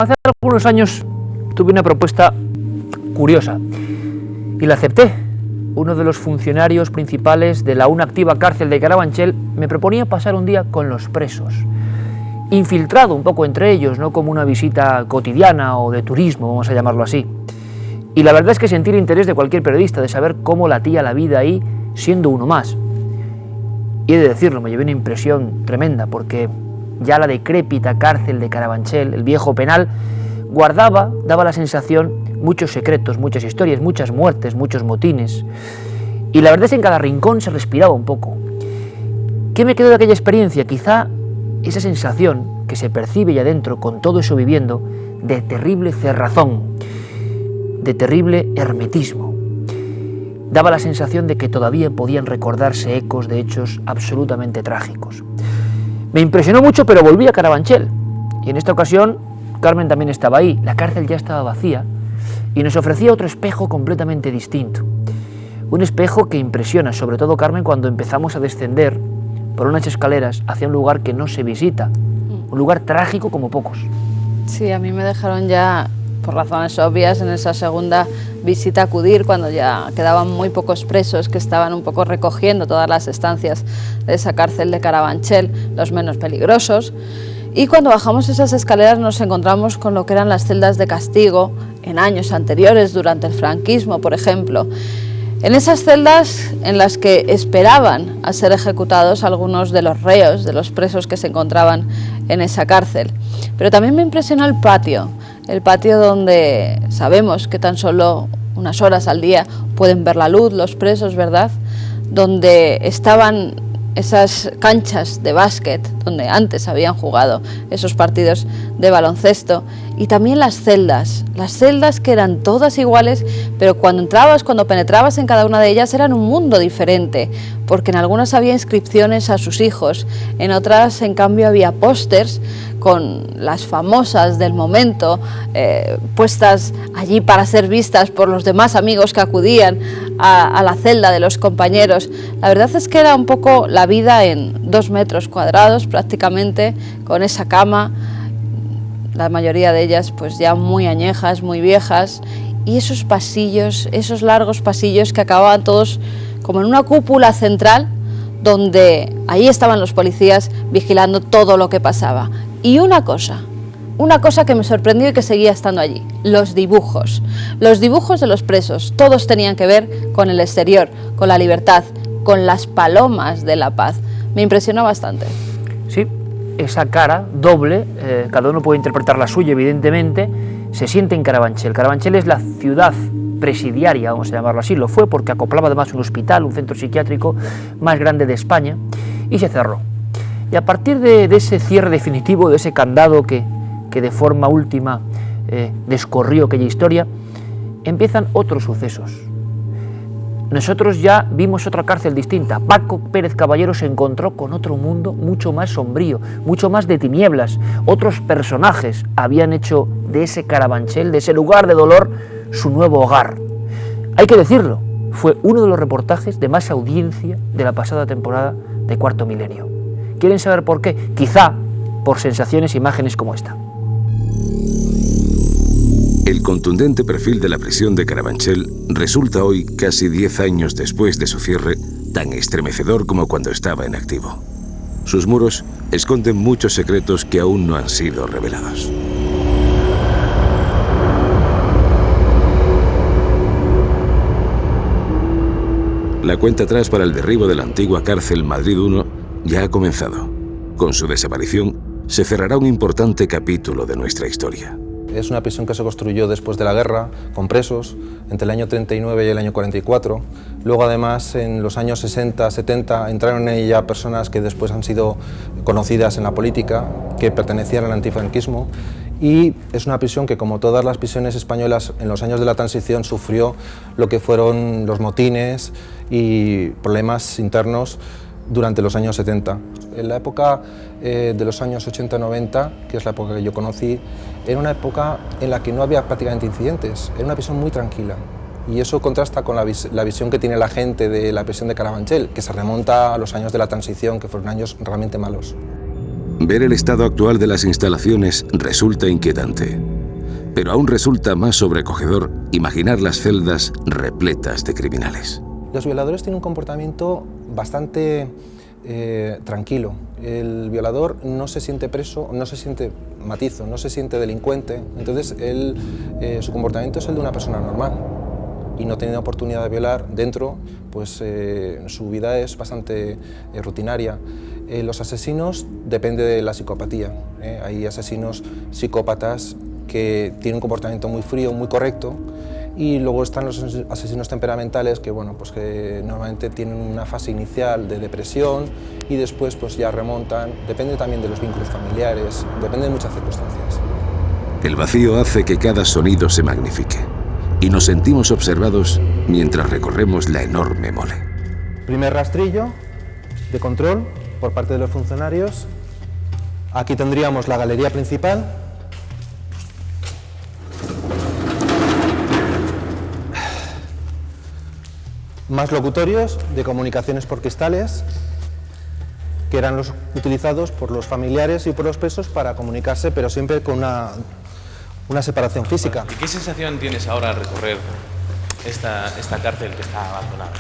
Hace algunos años tuve una propuesta curiosa y la acepté. Uno de los funcionarios principales de la aún activa cárcel de Carabanchel me proponía pasar un día con los presos, infiltrado un poco entre ellos, no como una visita cotidiana o de turismo, vamos a llamarlo así. Y la verdad es que sentí el interés de cualquier periodista de saber cómo latía la vida ahí siendo uno más. Y he de decirlo, me llevé una impresión tremenda porque ya la decrépita cárcel de Carabanchel, el viejo penal, daba la sensación muchos secretos, muchas historias, muchas muertes, muchos motines. Y la verdad es que en cada rincón se respiraba un poco. ¿Qué me quedó de aquella experiencia? Quizá esa sensación que se percibe ya dentro, con todo eso viviendo, de terrible cerrazón, de terrible hermetismo. Daba la sensación de que todavía podían recordarse ecos de hechos absolutamente trágicos. Me impresionó mucho, pero volví a Carabanchel. Y en esta ocasión, Carmen también estaba ahí. La cárcel ya estaba vacía y nos ofrecía otro espejo completamente distinto. Un espejo que impresiona, sobre todo, Carmen, cuando empezamos a descender por unas escaleras hacia un lugar que no se visita. Un lugar trágico como pocos. Sí, a mí me dejaron ya, por razones obvias, en esa segunda visita acudir cuando ya quedaban muy pocos presos que estaban un poco recogiendo todas las estancias de esa cárcel de Carabanchel, los menos peligrosos. Y cuando bajamos esas escaleras nos encontramos con lo que eran las celdas de castigo en años anteriores, durante el franquismo, por ejemplo. En esas celdas en las que esperaban a ser ejecutados algunos de los reos, de los presos que se encontraban en esa cárcel. Pero también me impresionó el patio donde sabemos que tan solo unas horas al día pueden ver la luz los presos, ¿verdad? Donde estaban esas canchas de básquet donde antes habían jugado esos partidos de baloncesto, y también las celdas que eran todas iguales, pero cuando penetrabas en cada una de ellas eran un mundo diferente, porque en algunas había inscripciones a sus hijos, en otras en cambio había pósters con las famosas del momento, puestas allí para ser vistas por los demás amigos que acudían a la celda de los compañeros. La verdad es que era un poco la vida en 2 metros cuadrados prácticamente, con esa cama, la mayoría de ellas pues ya muy añejas, muy viejas, y esos pasillos, esos largos pasillos que acababan todos como en una cúpula central, donde ahí estaban los policías vigilando todo lo que pasaba. Y una cosa que me sorprendió y que seguía estando allí: los dibujos de los presos, todos tenían que ver con el exterior, con la libertad, con las palomas de la paz. Me impresionó bastante. Sí, esa cara doble, cada uno puede interpretar la suya, evidentemente, se siente en Carabanchel. Carabanchel es la ciudad presidiaria, vamos a llamarlo así, lo fue porque acoplaba además un hospital, un centro psiquiátrico más grande de España, y se cerró. Y a partir de ese cierre definitivo, de ese candado que de forma última descorrió aquella historia, empiezan otros sucesos. Nosotros ya vimos otra cárcel distinta. Paco Pérez Caballero se encontró con otro mundo mucho más sombrío, mucho más de tinieblas. Otros personajes habían hecho de ese Carabanchel, de ese lugar de dolor, su nuevo hogar. Hay que decirlo, fue uno de los reportajes de más audiencia de la pasada temporada de Cuarto Milenio. ¿Quieren saber por qué? Quizá por sensaciones e imágenes como esta. El contundente perfil de la prisión de Carabanchel resulta hoy, casi 10 años después de su cierre, tan estremecedor como cuando estaba en activo. Sus muros esconden muchos secretos que aún no han sido revelados. La cuenta atrás para el derribo de la antigua cárcel Madrid 1 ya ha comenzado. Con su desaparición, se cerrará un importante capítulo de nuestra historia. Es una prisión que se construyó después de la guerra, con presos, entre el año 39 y el año 44. Luego, además, en los años 60, 70, entraron en ella personas que después han sido conocidas en la política, que pertenecían al antifranquismo. Y es una prisión que, como todas las prisiones españolas, en los años de la transición sufrió lo que fueron los motines y problemas internos durante los años 70. En la época de los años 80-90, que es la época que yo conocí, era una época en la que no había prácticamente incidentes, era una prisión muy tranquila. Y eso contrasta con la visión que tiene la gente de la prisión de Carabanchel, que se remonta a los años de la transición, que fueron años realmente malos. Ver el estado actual de las instalaciones resulta inquietante, pero aún resulta más sobrecogedor imaginar las celdas repletas de criminales. Los violadores tienen un comportamiento bastante tranquilo. El violador no se siente preso, no se siente matizo, no se siente delincuente, entonces su comportamiento es el de una persona normal. Y no teniendo oportunidad de violar dentro, pues su vida es bastante rutinaria. Los asesinos depende de la psicopatía. Hay asesinos psicópatas que tienen un comportamiento muy frío, muy correcto, y luego están los asesinos temperamentales que, bueno, pues que normalmente tienen una fase inicial de depresión y después pues ya remontan. Depende también de los vínculos familiares, depende de muchas circunstancias. El vacío hace que cada sonido se magnifique y nos sentimos observados mientras recorremos la enorme mole. Primer rastrillo de control por parte de los funcionarios. Aquí tendríamos la galería principal. Más locutorios de comunicaciones por cristales, que eran los utilizados por los familiares y por los presos para comunicarse, pero siempre con una separación física. ¿Y qué sensación tienes ahora al recorrer esta cárcel que está abandonada?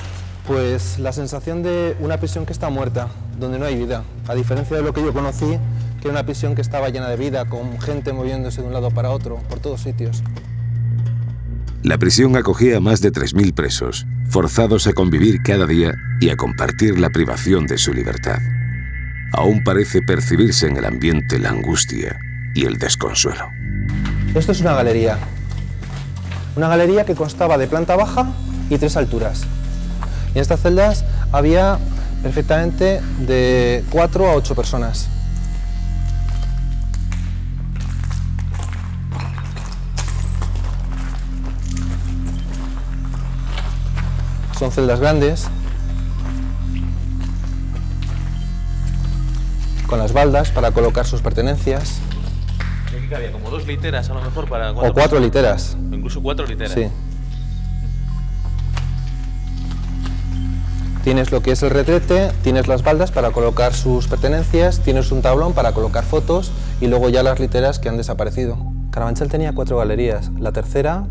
Pues la sensación de una prisión que está muerta, donde no hay vida, a diferencia de lo que yo conocí, que era una prisión que estaba llena de vida, con gente moviéndose de un lado para otro, por todos sitios. La prisión acogía a más de 3.000 presos, forzados a convivir cada día y a compartir la privación de su libertad. Aún parece percibirse en el ambiente la angustia y el desconsuelo. Esto es una galería que constaba de planta baja y 3 alturas. Y en estas celdas había perfectamente de 4 a 8 personas. Son celdas grandes, con las baldas para colocar sus pertenencias. ¿Y aquí cabía como 2 literas a lo mejor para... O 4 literas. O incluso 4 literas. Sí. Tienes lo que es el retrete, tienes las baldas para colocar sus pertenencias, tienes un tablón para colocar fotos y luego ya las literas que han desaparecido. Carabanchel tenía 4 galerías, la tercera,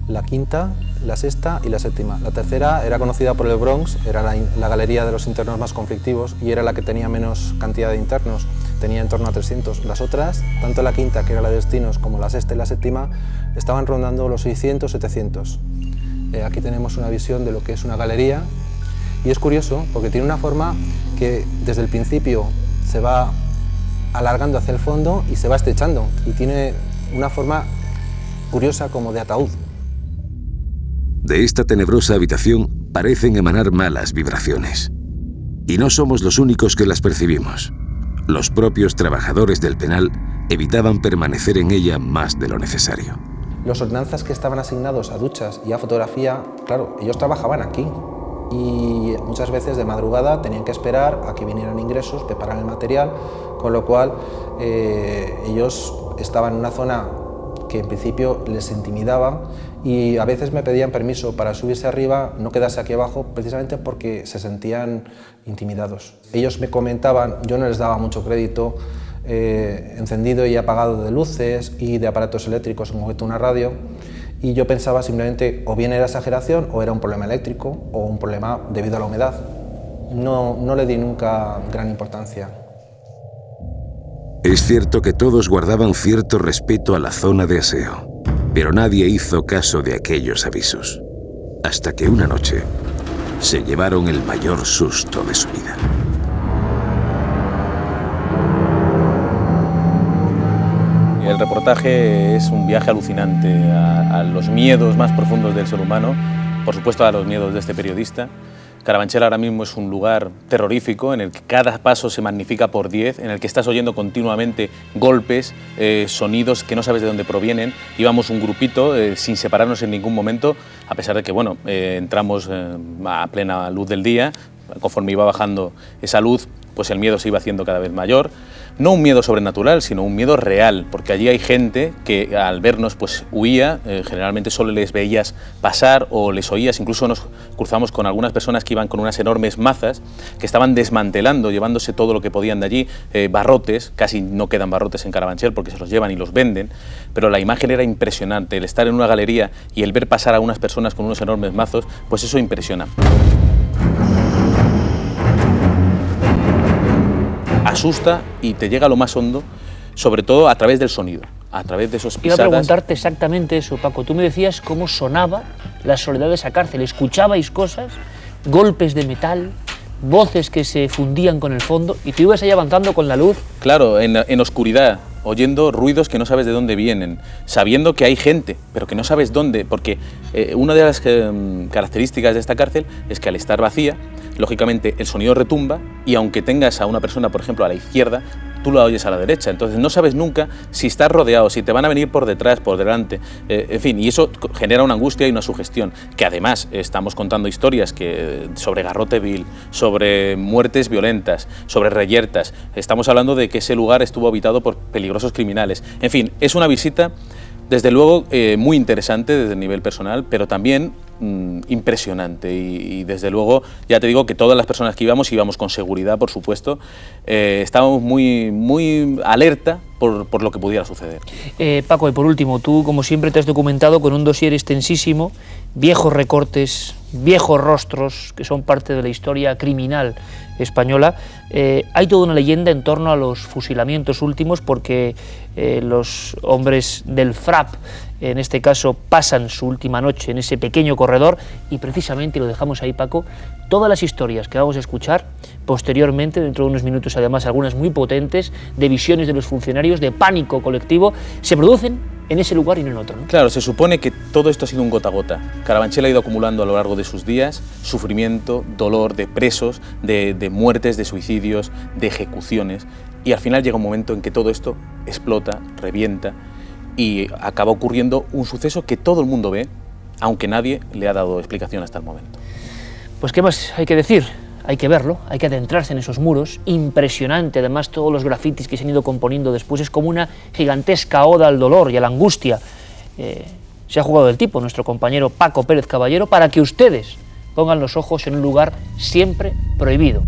la quinta, la sexta y la séptima. La tercera era conocida por el Bronx, era la galería de los internos más conflictivos y era la que tenía menos cantidad de internos, tenía en torno a 300. Las otras, tanto la quinta, que era la de destinos, como la sexta y la séptima, estaban rondando los 600, 700. Aquí tenemos una visión de lo que es una galería y es curioso porque tiene una forma que desde el principio se va alargando hacia el fondo y se va estrechando y tiene una forma curiosa como de ataúd. De esta tenebrosa habitación parecen emanar malas vibraciones. Y no somos los únicos que las percibimos. Los propios trabajadores del penal evitaban permanecer en ella más de lo necesario. Los ordenanzas que estaban asignados a duchas y a fotografía, claro, ellos trabajaban aquí. Y muchas veces de madrugada tenían que esperar a que vinieran ingresos, preparar el material, con lo cual ellos estaban en una zona que en principio les intimidaba y a veces me pedían permiso para subirse arriba, no quedarse aquí abajo, precisamente porque se sentían intimidados. Ellos me comentaban, yo no les daba mucho crédito, encendido y apagado de luces y de aparatos eléctricos, en concreto una radio, y yo pensaba simplemente o bien era exageración o era un problema eléctrico o un problema debido a la humedad. No le di nunca gran importancia. Es cierto que todos guardaban cierto respeto a la zona de aseo, pero nadie hizo caso de aquellos avisos, hasta que una noche se llevaron el mayor susto de su vida. El reportaje es un viaje alucinante a los miedos más profundos del ser humano, por supuesto a los miedos de este periodista. Carabanchel ahora mismo es un lugar terrorífico en el que cada paso se magnifica por 10, en el que estás oyendo continuamente golpes, sonidos que no sabes de dónde provienen. Íbamos un grupito sin separarnos en ningún momento, a pesar de que bueno, entramos a plena luz del día. Conforme iba bajando esa luz, pues el miedo se iba haciendo cada vez mayor. no un miedo sobrenatural, sino un miedo real, porque allí hay gente que al vernos pues huía, generalmente solo les veías pasar o les oías, incluso nos cruzamos con algunas personas que iban con unas enormes mazas, que estaban desmantelando, llevándose todo lo que podían de allí, barrotes, casi no quedan barrotes en Carabanchel porque se los llevan y los venden, pero la imagen era impresionante, el estar en una galería y el ver pasar a unas personas con unos enormes mazos, pues eso impresiona. Asusta y te llega a lo más hondo, sobre todo a través del sonido, a través de esos pisadas. Iba a preguntarte exactamente eso, Paco. Tú me decías cómo sonaba la soledad de esa cárcel. ¿Escuchabais cosas, golpes de metal, voces que se fundían con el fondo y tú ibas ahí avanzando con la luz? Claro, en oscuridad, oyendo ruidos que no sabes de dónde vienen, sabiendo que hay gente, pero que no sabes dónde, porque una de las características de esta cárcel es que al estar vacía, lógicamente el sonido retumba y aunque tengas a una persona, por ejemplo, a la izquierda, tú la oyes a la derecha, entonces no sabes nunca si estás rodeado, si te van a venir por detrás, por delante, en fin, y eso genera una angustia y una sugestión, que además estamos contando historias sobre Garrote Vil, sobre muertes violentas, sobre reyertas, estamos hablando de que ese lugar estuvo habitado por peligrosos criminales, en fin, es una visita desde luego muy interesante desde el nivel personal, pero también impresionante y desde luego, ya te digo que todas las personas que íbamos con seguridad, por supuesto, estábamos muy alerta por lo que pudiera suceder. Paco, y por último, tú como siempre te has documentado con un dossier extensísimo, viejos recortes, viejos rostros que son parte de la historia criminal española. Hay toda una leyenda en torno a los fusilamientos últimos porque los hombres del FRAP, en este caso, pasan su última noche en ese pequeño corredor y precisamente, lo dejamos ahí, Paco, todas las historias que vamos a escuchar posteriormente, dentro de unos minutos además, algunas muy potentes, de visiones de los funcionarios, de pánico colectivo, se producen en ese lugar y no en otro, ¿no? Claro, se supone que todo esto ha sido un gota a gota. Carabanchel ha ido acumulando a lo largo de sus días sufrimiento, dolor de presos, de muertes, de suicidios, de ejecuciones, y al final llega un momento en que todo esto explota, revienta, y acaba ocurriendo un suceso que todo el mundo ve, aunque nadie le ha dado explicación hasta el momento. Pues qué más hay que decir, hay que verlo, hay que adentrarse en esos muros, impresionante además todos los grafitis que se han ido componiendo después, es como una gigantesca oda al dolor y a la angustia. Se ha jugado el tipo, nuestro compañero Paco Pérez Caballero, para que ustedes pongan los ojos en un lugar siempre prohibido.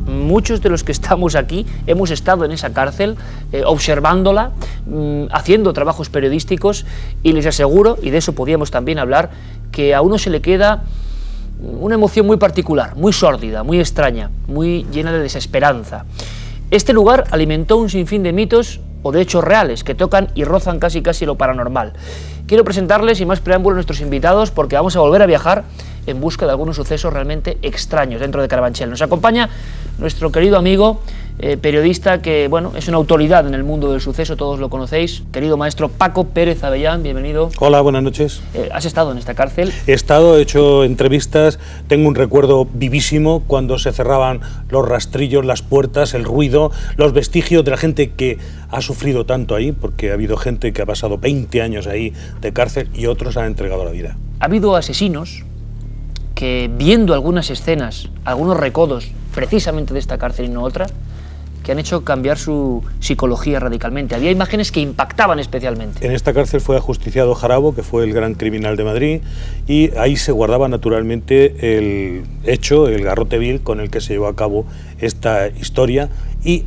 Muchos de los que estamos aquí hemos estado en esa cárcel, observándola, haciendo trabajos periodísticos, y les aseguro, y de eso podíamos también hablar, que a uno se le queda una emoción muy particular, muy sórdida, muy extraña, muy llena de desesperanza. Este lugar alimentó un sinfín de mitos o de hechos reales que tocan y rozan casi lo paranormal. Quiero presentarles, sin más preámbulo, a nuestros invitados, porque vamos a volver a viajar en busca de algunos sucesos realmente extraños dentro de Carabanchel. Nos acompaña nuestro querido amigo, periodista que, bueno, es una autoridad en el mundo del suceso, todos lo conocéis, querido maestro Paco Pérez Avellán, bienvenido. Hola, buenas noches. ¿Has estado en esta cárcel? He estado, he hecho entrevistas, tengo un recuerdo vivísimo cuando se cerraban los rastrillos, las puertas, el ruido, los vestigios de la gente que ha sufrido tanto ahí, porque ha habido gente que ha pasado 20 años ahí de cárcel y otros han entregado la vida. Ha habido asesinos que, viendo algunas escenas, algunos recodos, precisamente de esta cárcel y no otra, que han hecho cambiar su psicología radicalmente. Había imágenes que impactaban especialmente. En esta cárcel fue ajusticiado Jarabo, que fue el gran criminal de Madrid, y ahí se guardaba naturalmente el hecho, el Garrote Vil, con el que se llevó a cabo esta historia, y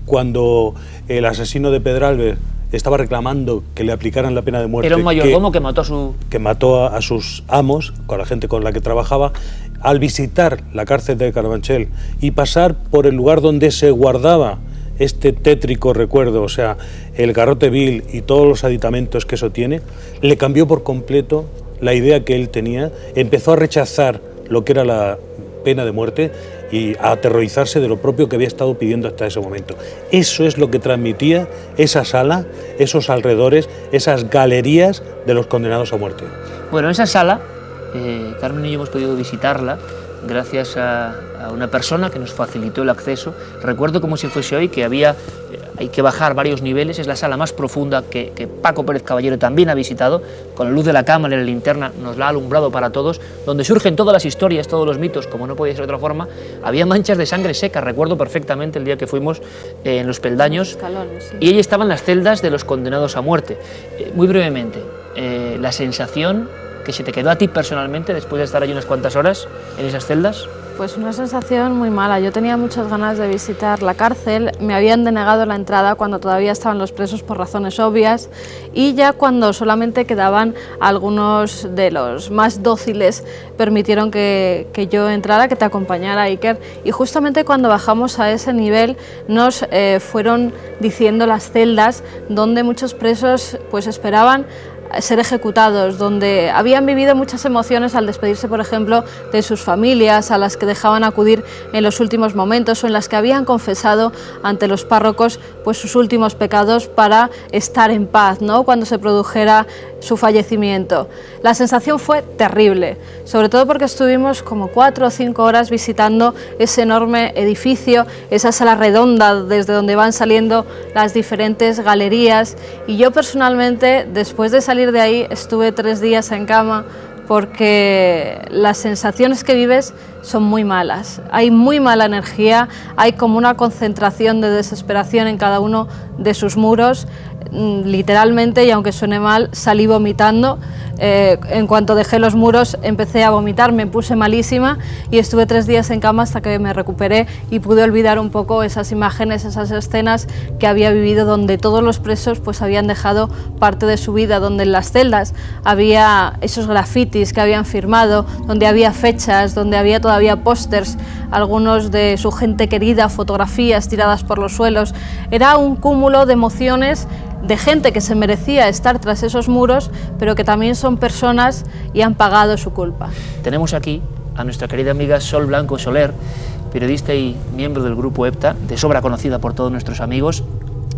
cuando el asesino de Pedralbes estaba reclamando que le aplicaran la pena de muerte. Era un mayordomo que mató a sus amos, con la gente con la que trabajaba. Al visitar la cárcel de Carabanchel y pasar por el lugar donde se guardaba este tétrico recuerdo, o sea, el Garrote Vil y todos los aditamentos que eso tiene, le cambió por completo la idea que él tenía, empezó a rechazar lo que era la pena de muerte y a aterrorizarse de lo propio que había estado pidiendo hasta ese momento. Eso es lo que transmitía esa sala, esos alrededores, esas galerías de los condenados a muerte. Bueno, esa sala, Carmen y yo hemos podido visitarla gracias a una persona que nos facilitó el acceso. Recuerdo como si fuese hoy que había hay que bajar varios niveles, es la sala más profunda que Paco Pérez Caballero también ha visitado, con la luz de la cámara y la linterna nos la ha alumbrado para todos, donde surgen todas las historias, todos los mitos, como no podía ser de otra forma. Había manchas de sangre seca, recuerdo perfectamente el día que fuimos en los peldaños, Escalones, sí. y ahí estaban las celdas de los condenados a muerte. Muy brevemente, la sensación que se te quedó a ti personalmente después de estar allí unas cuantas horas en esas celdas. Pues una sensación muy mala. Yo tenía muchas ganas de visitar la cárcel, me habían denegado la entrada cuando todavía estaban los presos por razones obvias y ya cuando solamente quedaban algunos de los más dóciles permitieron que yo entrara, que te acompañara, Iker, y justamente cuando bajamos a ese nivel nos fueron diciendo las celdas donde muchos presos pues esperaban ser ejecutados, donde habían vivido muchas emociones al despedirse, por ejemplo, de sus familias, a las que dejaban acudir en los últimos momentos o en las que habían confesado ante los párrocos pues sus últimos pecados para estar en paz, ¿no?, cuando se produjera su fallecimiento. La sensación fue terrible, sobre todo porque estuvimos como 4 o 5 horas visitando ese enorme edificio, esa sala redonda desde donde van saliendo las diferentes galerías, y yo personalmente, después de salir de ahí, estuve 3 días en cama porque las sensaciones que vives son muy malas. Hay muy mala energía, hay como una concentración de desesperación en cada uno de sus muros. Literalmente, y aunque suene mal, salí vomitando. En cuanto dejé los muros empecé a vomitar, me puse malísima y estuve 3 días en cama hasta que me recuperé y pude olvidar un poco esas imágenes, esas escenas que había vivido, donde todos los presos pues habían dejado parte de su vida, donde en las celdas había esos grafitis que habían firmado, donde había fechas, donde había todavía pósters, algunos de su gente querida, fotografías tiradas por los suelos. Era un cúmulo de emociones de gente que se merecía estar tras esos muros, pero que también son personas y han pagado su culpa. Tenemos aquí a nuestra querida amiga Sol Blanco Soler, periodista y miembro del grupo EPTA, de sobra conocida por todos nuestros amigos.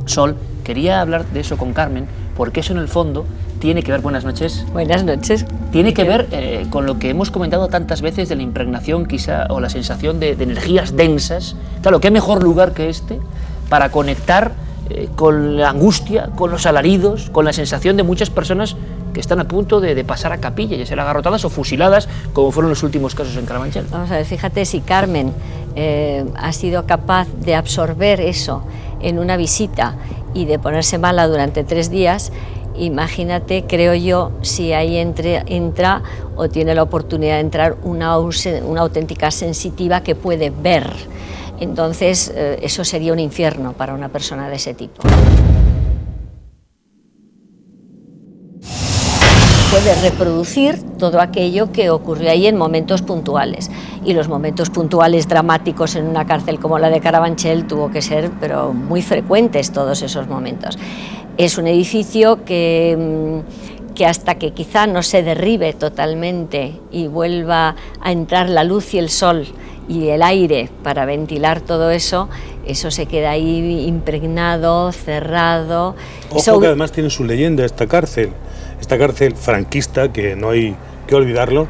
Sol, quería hablar de eso con Carmen, porque eso en el fondo tiene que ver, buenas noches. Buenas noches. Tiene que ver con lo que hemos comentado tantas veces de la impregnación quizá, o la sensación de energías densas. Claro, ¿qué mejor lugar que este para conectar con la angustia, con los alaridos, con la sensación de muchas personas que están a punto de pasar a capilla, ya ser agarrotadas o fusiladas, como fueron los últimos casos en Carabanchel? Vamos a ver, fíjate si Carmen ha sido capaz de absorber eso en una visita y de ponerse mala durante 3 días, imagínate, creo yo, si ahí entra o tiene la oportunidad de entrar una auténtica sensitiva que puede ver. Entonces, eso sería un infierno para una persona de ese tipo. Puede reproducir todo aquello que ocurrió ahí en momentos puntuales. Y los momentos puntuales dramáticos en una cárcel como la de Carabanchel tuvo que ser, pero muy frecuentes todos esos momentos. Es un edificio que hasta que quizá no se derribe totalmente y vuelva a entrar la luz y el sol y el aire para ventilar todo eso, eso se queda ahí impregnado, cerrado. Ojo que además tiene su leyenda esta cárcel franquista, que no hay que olvidarlo,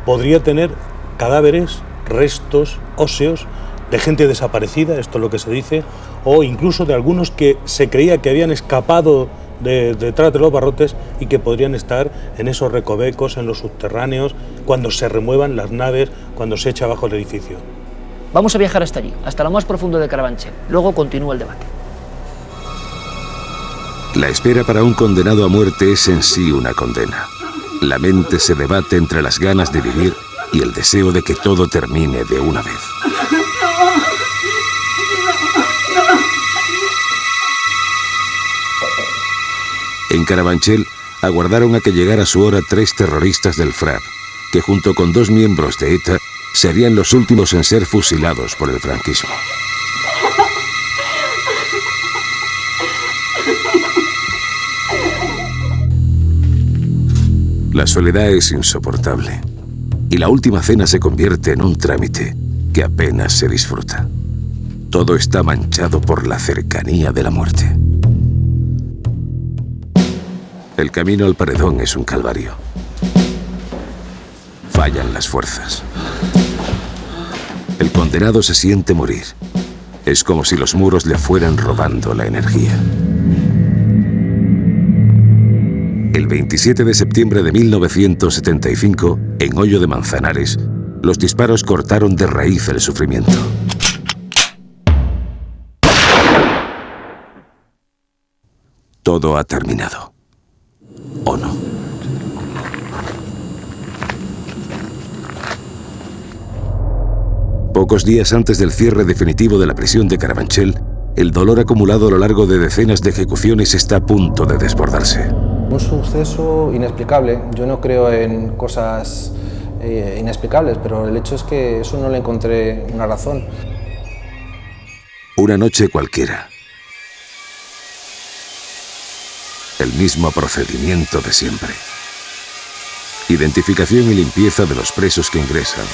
podría tener cadáveres, restos óseos de gente desaparecida, esto es lo que se dice, o incluso de algunos que se creía que habían escapado detrás de los barrotes y que podrían estar en esos recovecos, en los subterráneos, cuando se remuevan las naves, cuando se echa abajo el edificio. Vamos a viajar hasta allí, hasta lo más profundo de Carabanchel. Luego continúa el debate. La espera para un condenado a muerte es en sí una condena. La mente se debate entre las ganas de vivir y el deseo de que todo termine de una vez. En Carabanchel aguardaron a que llegara su hora 3 terroristas del FRAP, que junto con 2 miembros de ETA serían los últimos en ser fusilados por el franquismo. La soledad es insoportable y la última cena se convierte en un trámite que apenas se disfruta. Todo está manchado por la cercanía de la muerte. El camino al paredón es un calvario. Fallan las fuerzas. El condenado se siente morir Es como si los muros le fueran robando la energía. El 27 de septiembre de 1975, en Hoyo de Manzanares, los disparos cortaron de raíz el sufrimiento. Todo ha terminado. ¿O no? Pocos días antes del cierre definitivo de la prisión de Carabanchel, el dolor acumulado a lo largo de decenas de ejecuciones está a punto de desbordarse. Un suceso inexplicable. Yo no creo en cosas inexplicables, pero el hecho es que eso no le encontré una razón. Una noche cualquiera. El mismo procedimiento de siempre. Identificación y limpieza de los presos que ingresan.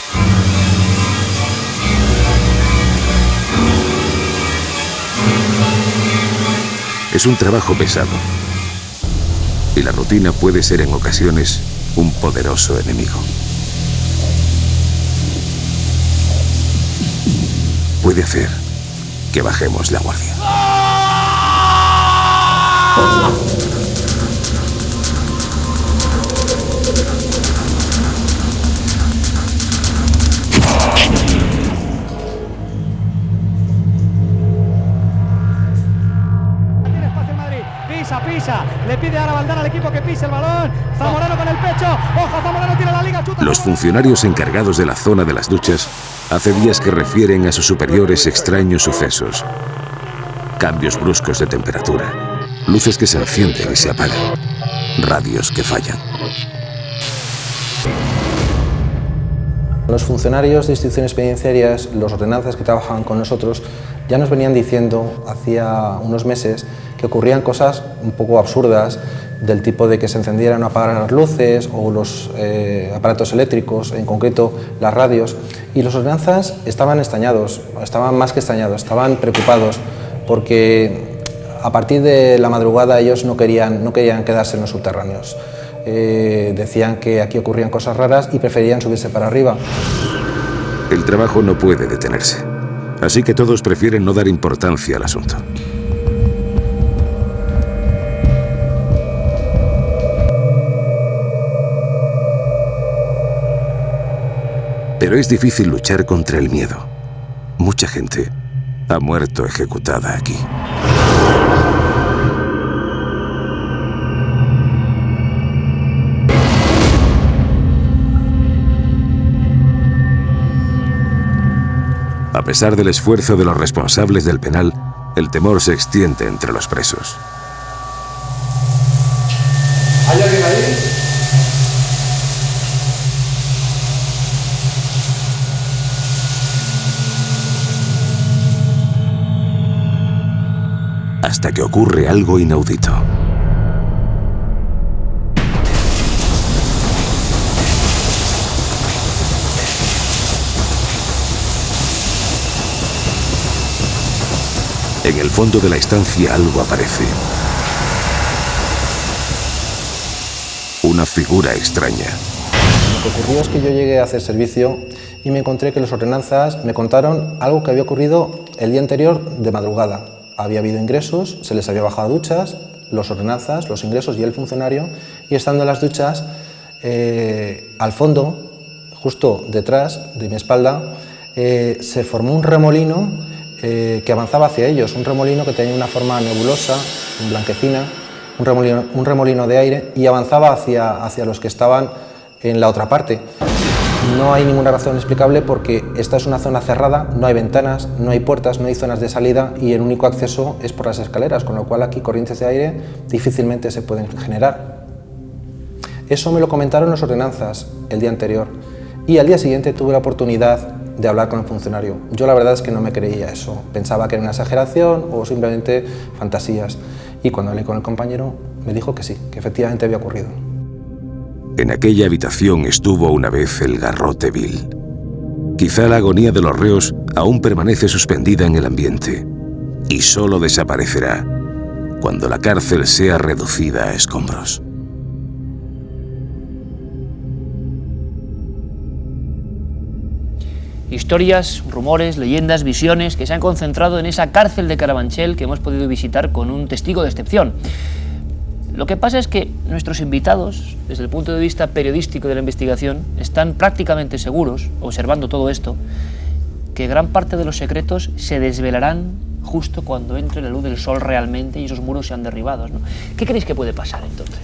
Es un trabajo pesado. Y la rutina puede ser en ocasiones un poderoso enemigo. Puede hacer que bajemos la guardia. Pisa, le pide ahora Valdán al equipo que pise el balón. Zamorano con el pecho, ojo, Zamorano tira la liga, chuta. Los funcionarios encargados de la zona de las duchas hace días que refieren a sus superiores extraños sucesos. Cambios bruscos de temperatura, luces que se encienden y se apagan, radios que fallan. Los funcionarios de instituciones penitenciarias, los ordenanzas que trabajaban con nosotros, ya nos venían diciendo hacía unos meses que ocurrían cosas un poco absurdas, del tipo de que se encendieran o apagaran las luces o los aparatos eléctricos, en concreto las radios, y los ordenanzas estaban extrañados, estaban más que extrañados, estaban preocupados, porque a partir de la madrugada ellos no querían quedarse en los subterráneos. Decían que aquí ocurrían cosas raras y preferían subirse para arriba. El trabajo no puede detenerse, así que todos prefieren no dar importancia al asunto. Pero es difícil luchar contra el miedo. Mucha gente ha muerto ejecutada aquí. A pesar del esfuerzo de los responsables del penal, el temor se extiende entre los presos. ¿Hay alguien ahí? Hasta que ocurre algo inaudito. En el fondo de la estancia algo aparece. Una figura extraña. Lo que ocurrió es que yo llegué a hacer servicio y me encontré que los ordenanzas me contaron algo que había ocurrido el día anterior de madrugada. Había habido ingresos, se les había bajado a duchas, los ordenanzas, los ingresos y el funcionario, y estando en las duchas, al fondo, justo detrás de mi espalda, se formó un remolino que avanzaba hacia ellos, un remolino que tenía una forma nebulosa, blanquecina, un remolino de aire, y avanzaba hacia los que estaban en la otra parte. No hay ninguna razón explicable porque esta es una zona cerrada, no hay ventanas, no hay puertas, no hay zonas de salida y el único acceso es por las escaleras, con lo cual aquí corrientes de aire difícilmente se pueden generar. Eso me lo comentaron las ordenanzas el día anterior y al día siguiente tuve la oportunidad de hablar con el funcionario. Yo la verdad es que no me creía eso, pensaba que era una exageración o simplemente fantasías, y cuando hablé con el compañero me dijo que sí, que efectivamente había ocurrido. En aquella habitación estuvo una vez el garrote vil. Quizá la agonía de los reos aún permanece suspendida en el ambiente y solo desaparecerá cuando la cárcel sea reducida a escombros. Historias, rumores, leyendas, visiones que se han concentrado en esa cárcel de Carabanchel que hemos podido visitar con un testigo de excepción. Lo que pasa es que nuestros invitados, desde el punto de vista periodístico de la investigación, están prácticamente seguros, observando todo esto, que gran parte de los secretos se desvelarán justo cuando entre la luz del sol realmente y esos muros sean derribados, ¿no? ¿Qué creéis que puede pasar entonces?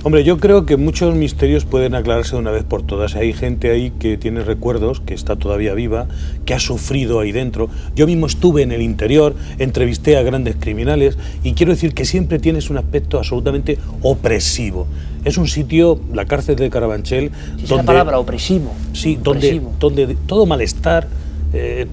Hombre, yo creo que muchos misterios pueden aclararse de una vez por todas. Hay gente ahí que tiene recuerdos, que está todavía viva, que ha sufrido ahí dentro. Yo mismo estuve en el interior, entrevisté a grandes criminales y quiero decir que siempre tienes un aspecto absolutamente opresivo. Es un sitio, la cárcel de Carabanchel, Sí, donde... la palabra opresivo. Sí, opresivo. Donde todo malestar,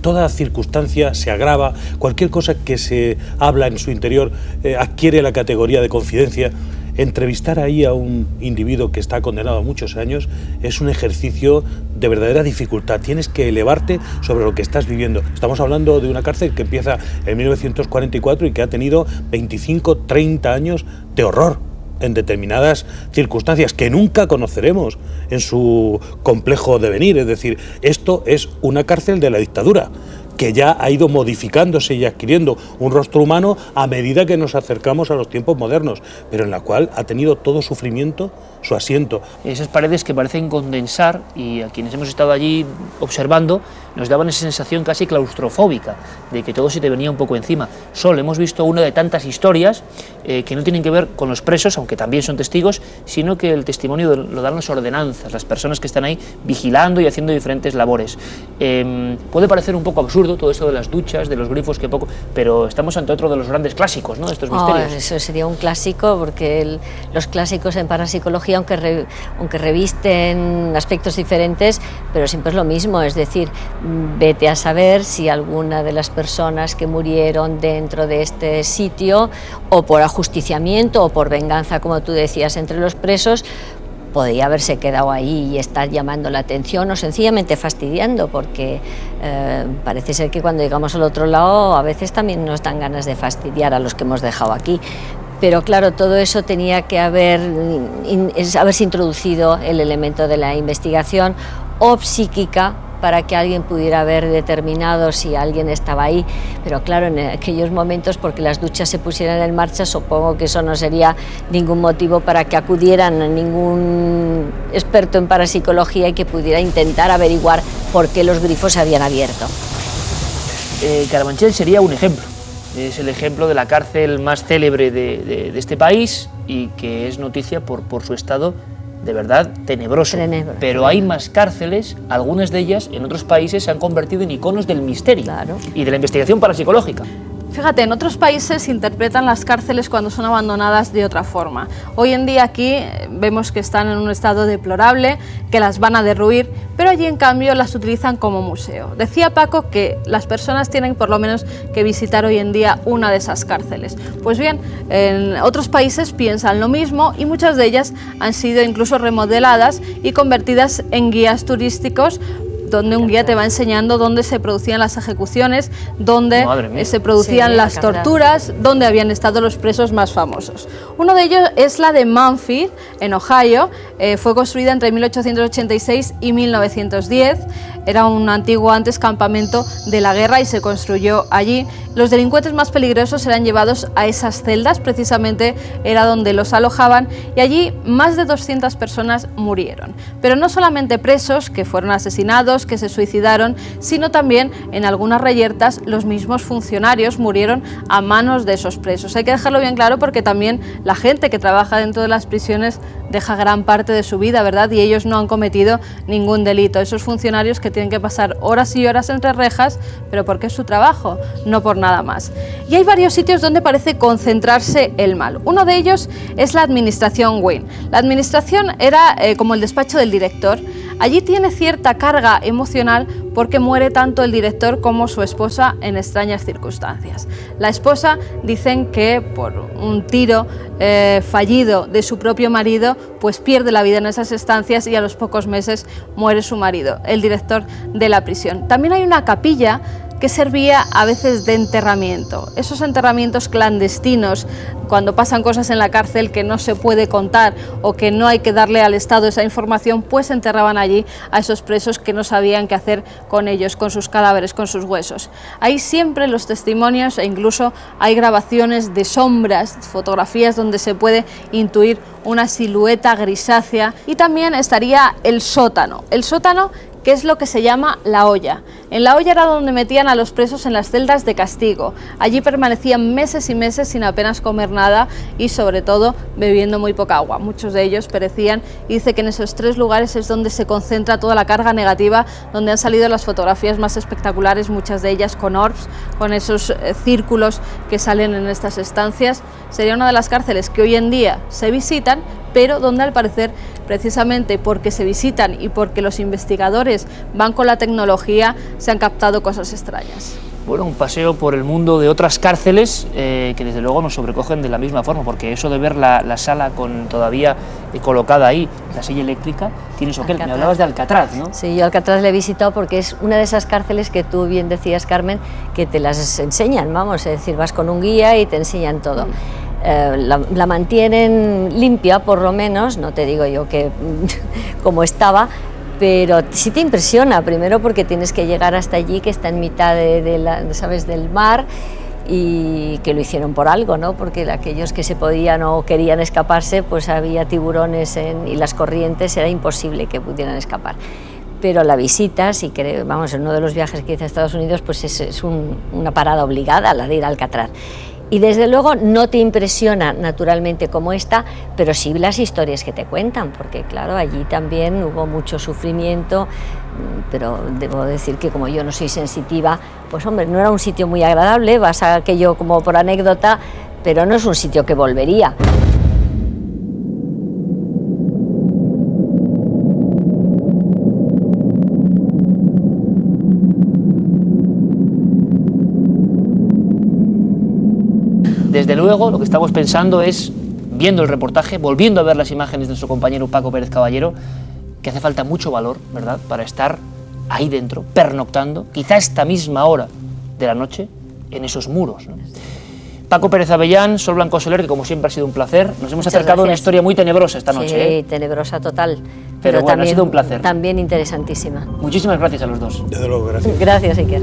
toda circunstancia se agrava, cualquier cosa que se habla en su interior adquiere la categoría de confidencia. Entrevistar ahí a un individuo que está condenado a muchos años es un ejercicio de verdadera dificultad. Tienes que elevarte sobre lo que estás viviendo. Estamos hablando de una cárcel que empieza en 1944 y que ha tenido 25, 30 años de horror en determinadas circunstancias que nunca conoceremos en su complejo devenir. Es decir, esto es una cárcel de la dictadura, que ya ha ido modificándose y adquiriendo un rostro humano a medida que nos acercamos a los tiempos modernos, pero en la cual ha tenido todo sufrimiento su asiento. Esas paredes que parecen condensar, y a quienes hemos estado allí observando, nos daban esa sensación casi claustrofóbica, de que todo se te venía un poco encima. Solo hemos visto una de tantas historias que no tienen que ver con los presos, aunque también son testigos, sino que el testimonio lo dan las ordenanzas, las personas que están ahí vigilando y haciendo diferentes labores. Puede parecer un poco absurdo todo esto de las duchas, de los grifos, que poco, pero estamos ante otro de los grandes clásicos, ¿no?, de estos misterios. Eso sería un clásico, porque los clásicos en parapsicología, aunque revisten aspectos diferentes, pero siempre es lo mismo. Es decir, vete a saber si alguna de las personas que murieron dentro de este sitio, o por ajusticiamiento o por venganza, como tú decías, entre los presos, podría haberse quedado ahí y estar llamando la atención o sencillamente fastidiando, porque parece ser que cuando llegamos al otro lado a veces también nos dan ganas de fastidiar a los que hemos dejado aquí. Pero claro, todo eso tenía que haberse introducido el elemento de la investigación o psíquica, para que alguien pudiera haber determinado si alguien estaba ahí. Pero claro, en aquellos momentos, porque las duchas se pusieran en marcha, supongo que eso no sería ningún motivo para que acudieran a ningún experto en parapsicología y que pudiera intentar averiguar por qué los grifos se habían abierto. Carabanchel sería un ejemplo. Es el ejemplo de la cárcel más célebre de este país y que es noticia por su estado de verdad tenebroso. Pero hay más cárceles, algunas de ellas en otros países se han convertido en iconos del misterio, claro, y de la investigación parapsicológica. Fíjate, en otros países interpretan las cárceles cuando son abandonadas de otra forma. Hoy en día aquí vemos que están en un estado deplorable, que las van a derruir, pero allí en cambio las utilizan como museo. Decía Paco que las personas tienen por lo menos que visitar hoy en día una de esas cárceles. Pues bien, en otros países piensan lo mismo y muchas de ellas han sido incluso remodeladas y convertidas en guías turísticos, donde un guía te va enseñando dónde se producían las ejecuciones, dónde se producían las torturas, dónde habían estado los presos más famosos. Uno de ellos es la de Manfield, en Ohio. Fue construida entre 1886 y 1910. Era un antiguo antes campamento de la guerra y se construyó allí. Los delincuentes más peligrosos eran llevados a esas celdas, precisamente era donde los alojaban, y allí más de 200 personas murieron. Pero no solamente presos que fueron asesinados, que se suicidaron, sino también en algunas reyertas los mismos funcionarios murieron a manos de esos presos. Hay que dejarlo bien claro, porque también la gente que trabaja dentro de las prisiones deja gran parte de su vida, ¿verdad? Y ellos no han cometido ningún delito. Esos funcionarios que tienen que pasar horas y horas entre rejas, pero porque es su trabajo, no por nada más. Y hay varios sitios donde parece concentrarse el mal. Uno de ellos es la administración Wayne. La administración era como el despacho del director. Allí tiene cierta carga emocional porque muere tanto el director como su esposa en extrañas circunstancias. La esposa, dicen que por un tiro fallido de su propio marido, pues pierde la vida en esas estancias y a los pocos meses muere su marido, el director de la prisión. También hay una capilla que servía a veces de enterramiento. Esos enterramientos clandestinos, cuando pasan cosas en la cárcel que no se puede contar o que no hay que darle al Estado esa información, pues enterraban allí a esos presos que no sabían qué hacer con ellos, con sus cadáveres, con sus huesos. Hay siempre los testimonios e incluso hay grabaciones de sombras, fotografías donde se puede intuir una silueta grisácea, y también estaría el sótano. El sótano, que es lo que se llama la olla. En la olla era donde metían a los presos en las celdas de castigo. Allí permanecían meses y meses sin apenas comer nada y sobre todo bebiendo muy poca agua. Muchos de ellos perecían y dice que en esos 3 lugares es donde se concentra toda la carga negativa, donde han salido las fotografías más espectaculares, muchas de ellas con orbs, con esos círculos que salen en estas estancias. Sería una de las cárceles que hoy en día se visitan, pero donde al parecer, precisamente porque se visitan y porque los investigadores van con la tecnología, se han captado cosas extrañas. Bueno, un paseo por el mundo de otras cárceles que desde luego nos sobrecogen de la misma forma, porque eso de ver la sala con todavía colocada ahí, la silla eléctrica, tiene eso que me hablabas de Alcatraz, ¿no? Sí, yo Alcatraz le he visitado porque es una de esas cárceles que tú bien decías, Carmen, que te las enseñan, vamos, es decir, vas con un guía y te enseñan todo. La mantienen limpia, por lo menos, no te digo yo que como estaba, pero sí te impresiona, primero porque tienes que llegar hasta allí, que está en mitad ¿sabes?, del mar, y que lo hicieron por algo, ¿no? Porque aquellos que se podían o querían escaparse, pues había tiburones y las corrientes, era imposible que pudieran escapar. Pero la visita, si querés, vamos, en uno de los viajes que hice a Estados Unidos, pues es una parada obligada, la de ir a Alcatraz. Y desde luego no te impresiona naturalmente como esta, pero sí las historias que te cuentan, porque claro, allí también hubo mucho sufrimiento, pero debo decir que como yo no soy sensitiva, pues hombre, no era un sitio muy agradable, vas a aquello como por anécdota, pero no es un sitio que volvería. Desde luego, lo que estamos pensando es, viendo el reportaje, volviendo a ver las imágenes de nuestro compañero Paco Pérez Caballero, que hace falta mucho valor, ¿verdad?, para estar ahí dentro, pernoctando, quizá a esta misma hora de la noche, en esos muros, ¿no? Paco Pérez Avellán, Sol Blanco Soler, que como siempre ha sido un placer. Nos hemos acercado a una historia muy tenebrosa esta noche. Sí, tenebrosa total. Pero bueno, también, ha sido un placer. También interesantísima. Muchísimas gracias a los dos. Desde luego, gracias. Gracias, Iker.